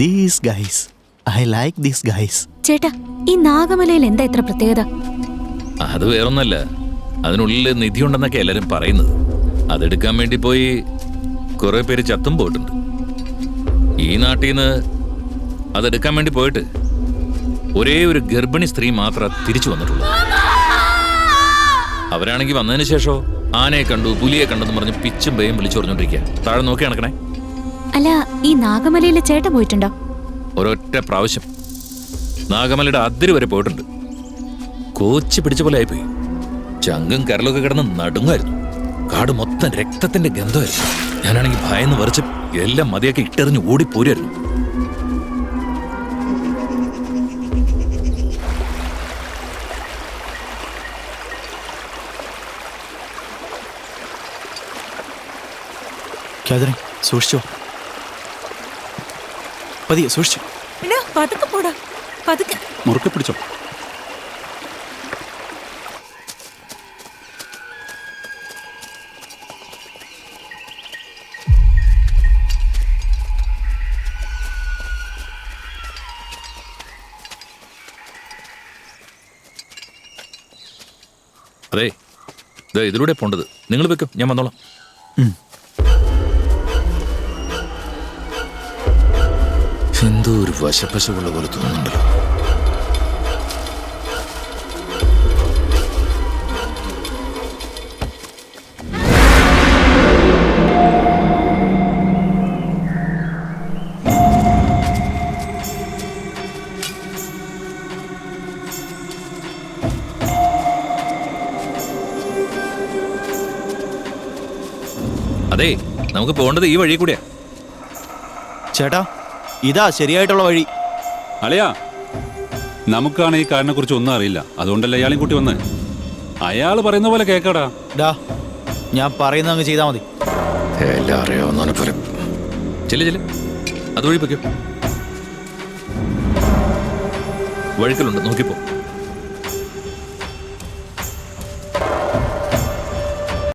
These guys. I like these guys. ചേട്ടാ, ഈ നാഗമലയിൽ എന്താ ഇത്ര പ്രത്യേകത? അത് വേറൊന്നല്ല, അതിനുള്ളിൽ നിധിയുണ്ടെന്നൊക്കെ എല്ലാരും പറയുന്നത്. അതെടുക്കാൻ വേണ്ടി പോയി കുറെ പേര് ചത്തും പോയിട്ടുണ്ട്. ഈ നാട്ടിൽ നിന്ന് അതെടുക്കാൻ വേണ്ടി പോയിട്ട് ഒരേ ഒരു ഗർഭിണി സ്ത്രീ മാത്രം തിരിച്ചു വന്നിട്ടുള്ളൂ. അവരാണെങ്കിൽ വന്നതിന് ശേഷം ആനയെ കണ്ടു, പുലിയെ കണ്ടെന്ന് പറഞ്ഞ് പിച്ചും പേയും വിളിച്ചു പറഞ്ഞോണ്ടിരിക്കുക. താഴെ നോക്കി നടക്കണേ. അല്ല, ഈ നാഗമലയിൽ ചേട്ടൻ പോയിട്ടുണ്ടോ? ഒരൊറ്റ പ്രാവശ്യം നാഗമലയുടെ അതിര് വരെ പോയിട്ടുണ്ട്. കോച്ചി പിടിച്ച പോലെ ആയിപ്പോയി. ചങ്കും കരലൊക്കെ കിടന്ന് നടുങ്ങായിരുന്നു. കാട് മൊത്തം രക്തത്തിന്റെ ഗന്ധമായിരുന്നു. ഞാനാണെങ്കിൽ ഭയന്ന് വരച്ച് എല്ലാം മതിയാക്കി ഇട്ടെറിഞ്ഞ് ഓടിപ്പോരായിരുന്നു. സൂക്ഷിച്ചോ, പതിയെ സൂക്ഷിച്ചു. പതുക്കെ പോടാ, പതുക്കെ മുറുക്കെ പിടിച്ചോ. അതെ, ഇതിലൂടെ പോണ്ടത്. നിങ്ങൾ വെക്കും, ഞാൻ വന്നോളാം. എന്തോ ഒരു വശപ്പശവുള്ള പോലെ തോന്നുന്നുണ്ടല്ലോ. അതെ, നമുക്ക് പോകേണ്ടത് ഈ വഴി കൂടെയാ. ചേട്ടാ, ഇതാ ശരിയായിട്ടുള്ള വഴി. അളിയാ, നമുക്കാണ് ഈ കാടിനെ കുറിച്ച് ഒന്നും അറിയില്ല. അതുകൊണ്ടല്ലേ അയാളെയും കൂട്ടി വന്ന്. അയാൾ പറയുന്ന പോലെ കേക്കടാ. ഡാ, ഞാൻ പറയുന്ന അങ്ങ് ചെയ്താൽ മതി. എല്ലാം അറിയാവുന്ന പോലെ ചെല്ല്, അതുവഴി പൊയ്ക്കോ. വഴിക്കലുണ്ട്, നോക്കിപ്പോ.